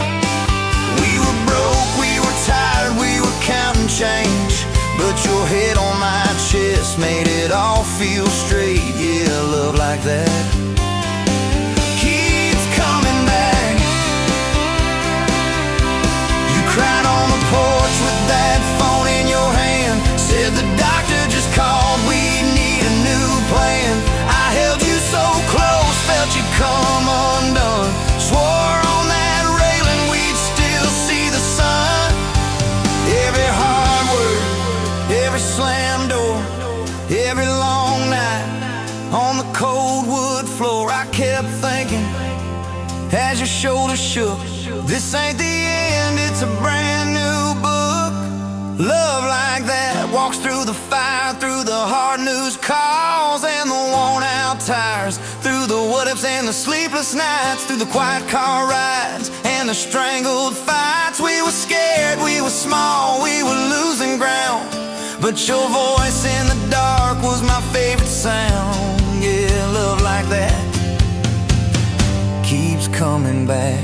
We were broke, we were tired, we were counting change, but your head on my chest made it all feel straight. Yeah, love like that keeps coming back. You cried on the porch with that phone in your hand, said the doctor just called, we need a new plan. I held you so close, felt you come undone. Swore on that railing we'd still see the sun. Every hard word, every slam door, every long night on the cold wood floor, I kept thinking as your shoulders shook, this ain't the end, it's a brand new book. Love like that walks through the fire, through the hard news calls and the worn out tires, through the what-ifs and the sleepless nights, through the quiet car rides and the strangled fights. We were scared, we were small, we were losing ground, but your voice in the dark was my sound. Yeah, love like that keeps coming back.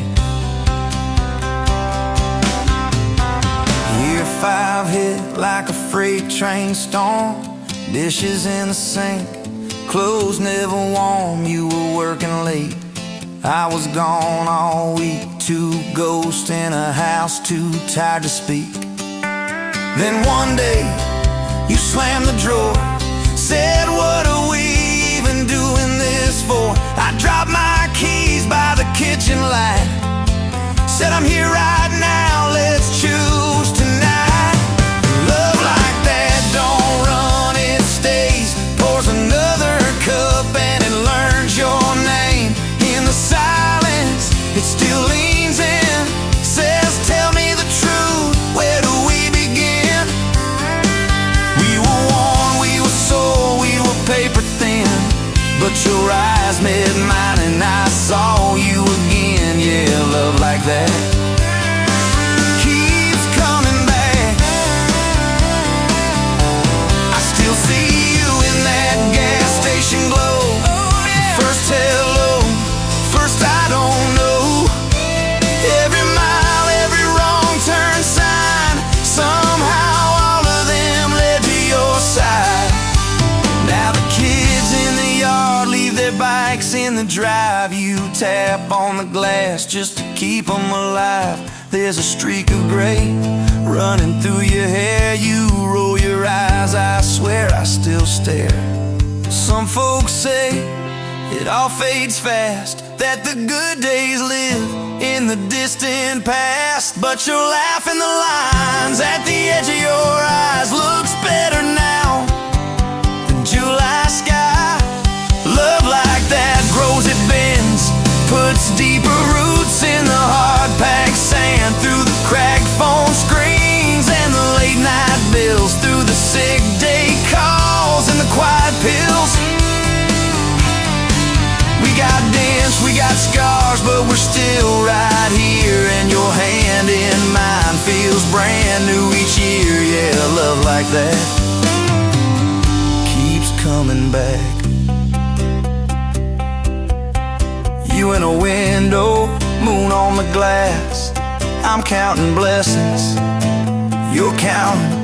Year 5 hit like a freight train storm. Dishes in the sink, clothes never warm. You were working late, I was gone all week. 2 ghosts in a house, too tired to speak. Then one day, you slammed the drawer, said, what are we even doing this for? I dropped my keys by the kitchen light, said, I'm here right now, let's choose tonight. Love like that don't run, it stays. Pours another cup and it learns your name. In the silence, it still leans in, says, tell me the truth, where do we begin? We were worn, we were sold, we were paper thin, but your eyes met mine and I saw you again. Yeah, love like that keeps coming back. I still see you in that gas station glow. First hello, first I don't know. Every mile, every wrong turn sign, somehow all of them led to your side. Now the kids in the yard leave their bikes in the drive. You tap on the glass just to keep them alive. There's a streak of gray running through your hair. You roll your eyes, I swear I still stare. Some folks say it all fades fast, that the good days live in the distant past. But your laugh in the lines at the edge of your eyes looks better now than July sky. Love like that grows, it bends, puts deeper roots in the hard-packed sand. Through the cracked phone screens and the late-night bills, through the sick day calls and the quiet pills. We got dents, we got scars, but we're still right here. And your hand in mine feels brand new each year. Yeah, love like that keeps coming back. You in a window, moon on the glass. I'm counting blessings, you're counting.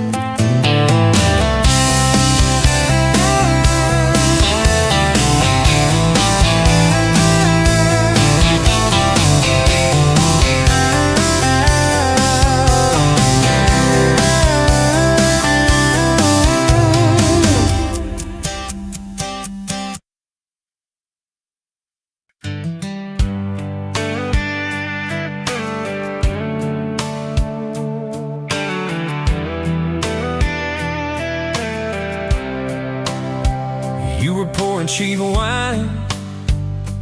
You were pouring cheap wine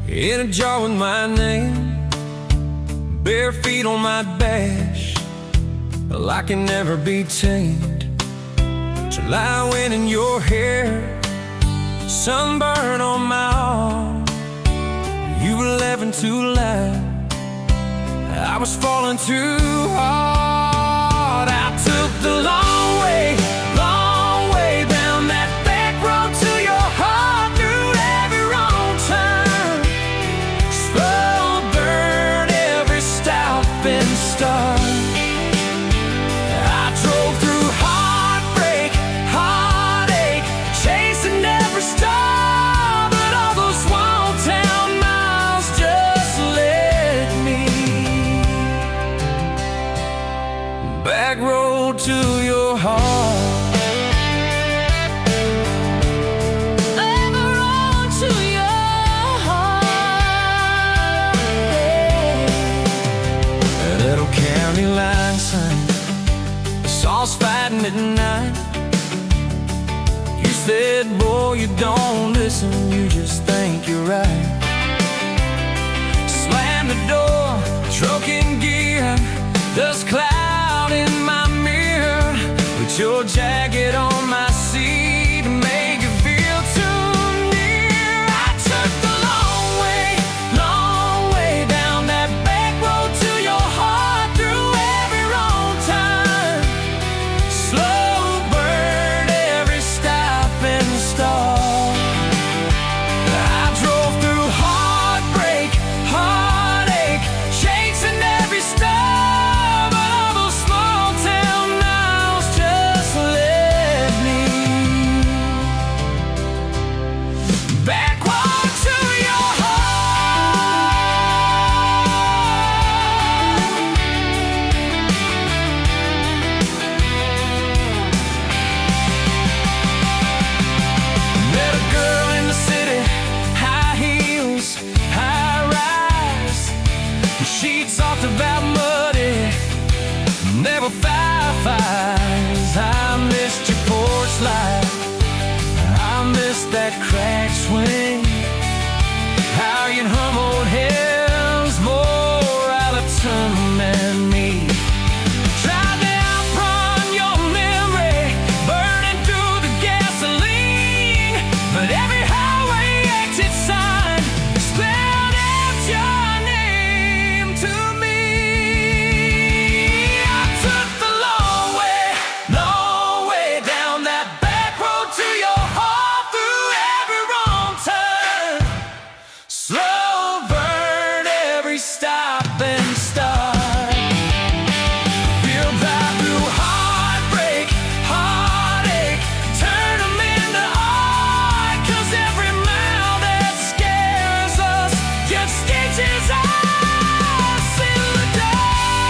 in a jar with my name, bare feet on my dash, well, I can never be tamed. July wind in your hair, sunburn on my arm. You were laughing too loud, I was falling too hard. I took the long way down that back road to your heart, through every wrong turn, slow burn every stop and start. I drove through heartbreak, heartache, chasing every star, but all those small town miles just led me back road to your heart. County line sign, saws fighting at night. You said, boy, you don't listen, you just think you're right. Slam the door, truck in gear, dust cloud in my mirror. Put your jacket on my seat to make it feel too near. I took the long way down that back road to your heart, through every wrong turn, slow burn every stop and start. fires. I missed your porch light, I missed that cracked swing. How you'd humbled hills more out of tune than me. Tried to outrun your memory, burning through the gasoline, but every highway exit sign spelled out your name to me. I took the long way down that back road to your heart, through every wrong turn, slow burn every stop and start. Feel that through heartbreak, heartache, turn them into art. 'Cause every mile that scares us just stitches us in the dark.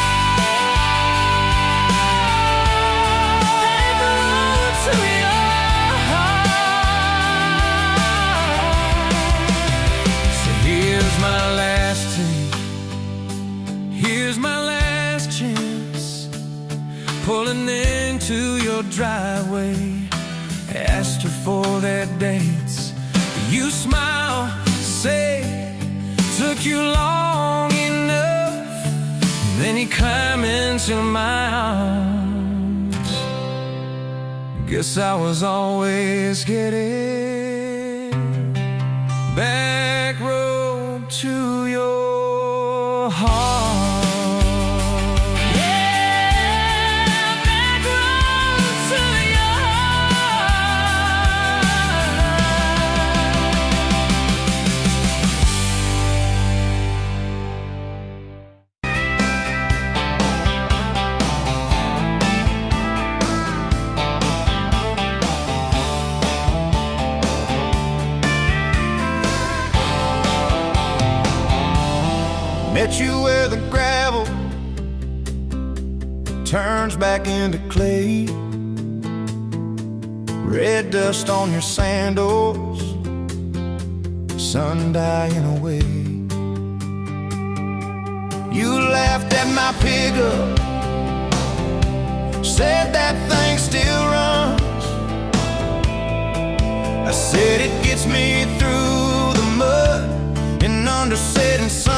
Back road to your heart. So here's my last take, here's my last chance, pulling into your driveway. Asked her for their dates, you smile, say, took you long enough. Then you climb into my arms. Guess I was always getting back road to your heart. Yeah, back road to your Met you where the gravel turns back into clay. Red dust on your sandals, sun dying away. You laughed at my pickup, said that thing still runs. I said it gets me through the mud and under setting suns.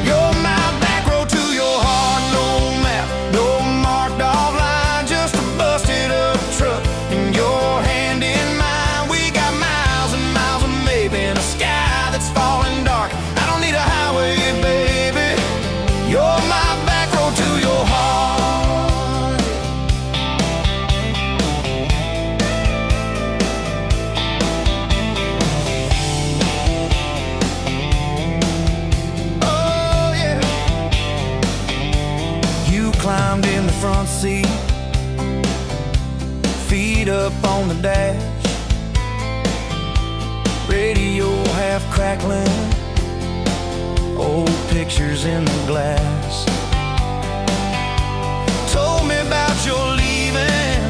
You're my back road to your heart, no map, no marked off line, just a busted up truck and your hand in mine. We got miles and miles of maybe in a sky that's falling dark. I don't need a highway, baby. You're my back road to your heart. Oh yeah. You climbed in the front seat, feet up on the dash, radio half crackling, old pictures in the glass. Told me about your leaving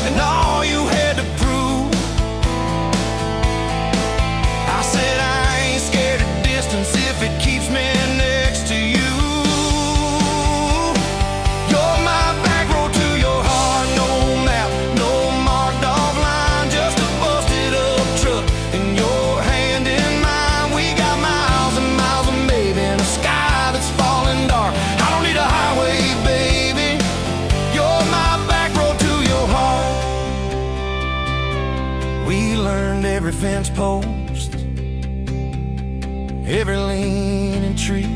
and all you had to prove. I said I ain't scared of distance if it keeps me next to you. You're my back road to your heart, no map, no marked off line, just a busted up truck and your hand in mine. We got miles and miles of maybe in a sky that's falling dark. I don't need a highway, baby. You're my back road to your heart. We learned every fence post, every leaning tree,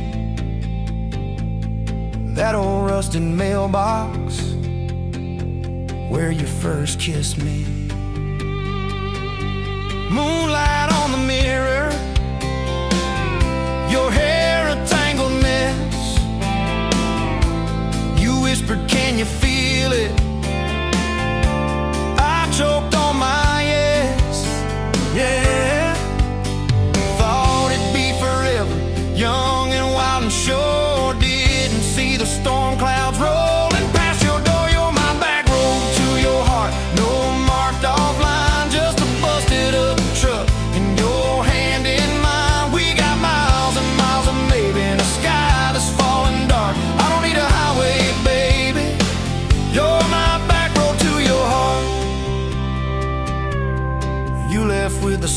that old rusted mailbox where you first kissed me. Moonlight on the mirror, your hair a tangled mess. You whispered, can you feel it? I choked on my yes, yeah. Thought it'd be forever, young and wild and sure didn't see the storm clouds rolling past your door. You're my back road to your heart, no marked off line, just a busted up truck and your hand in mine. We got miles and miles of maybe in a sky that's falling dark. I don't need a house,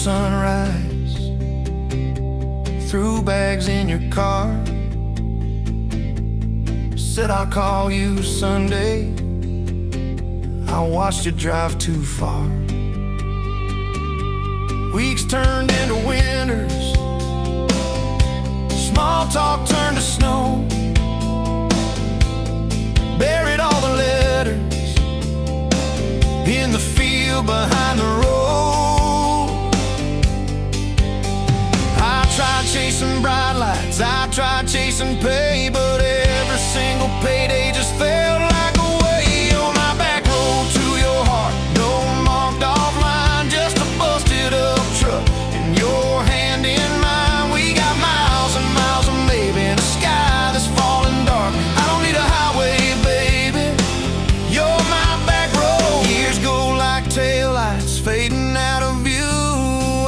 sunrise. Threw bags in your car. Said I'll call you Sunday. I watched you drive too far. Weeks turned into winters. Small talk turned to snow. Buried all the letters in the field behind the road. I tried chasing bright lights, I tried chasing pay, but every single payday just felt like a way on my back road to your heart. No marked off line, just a busted up truck and your hand in mine. We got miles and miles of maybe in a sky that's falling dark. I don't need a highway, baby, you're my back road. Years go like taillights fading out of view.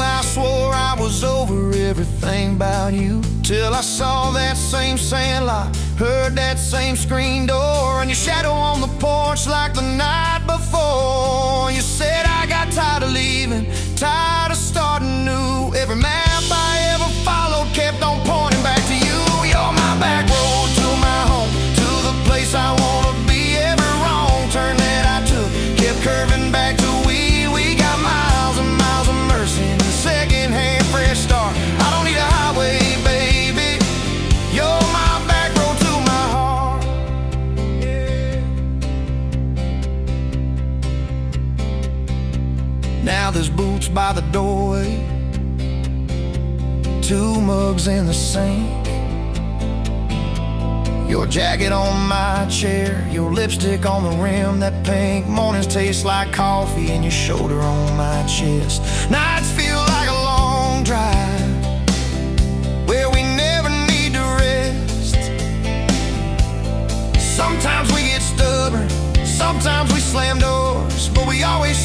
I swore I was over everything about you, till I saw that same sandlot, heard that same screen door, and your shadow on the porch like the night before. You said I got tired of leaving, tired of starting new. Every map I ever followed kept on pointing back to you. You're my back road to my home, to the place I wanna be. Every wrong turn that I took kept curving back to we got miles and miles of mercy and a second-hand fresh start. I don't need a highway, baby, you're my back road to my heart. Yeah. Now there's boots by the doorway, 2 mugs in the sink, your jacket on my chair, your lipstick on the rim, that pink. Mornings taste like coffee and your shoulder on my chest. Nights feel like a long drive where we never need to rest. Sometimes we get stubborn, sometimes we slam doors, but we always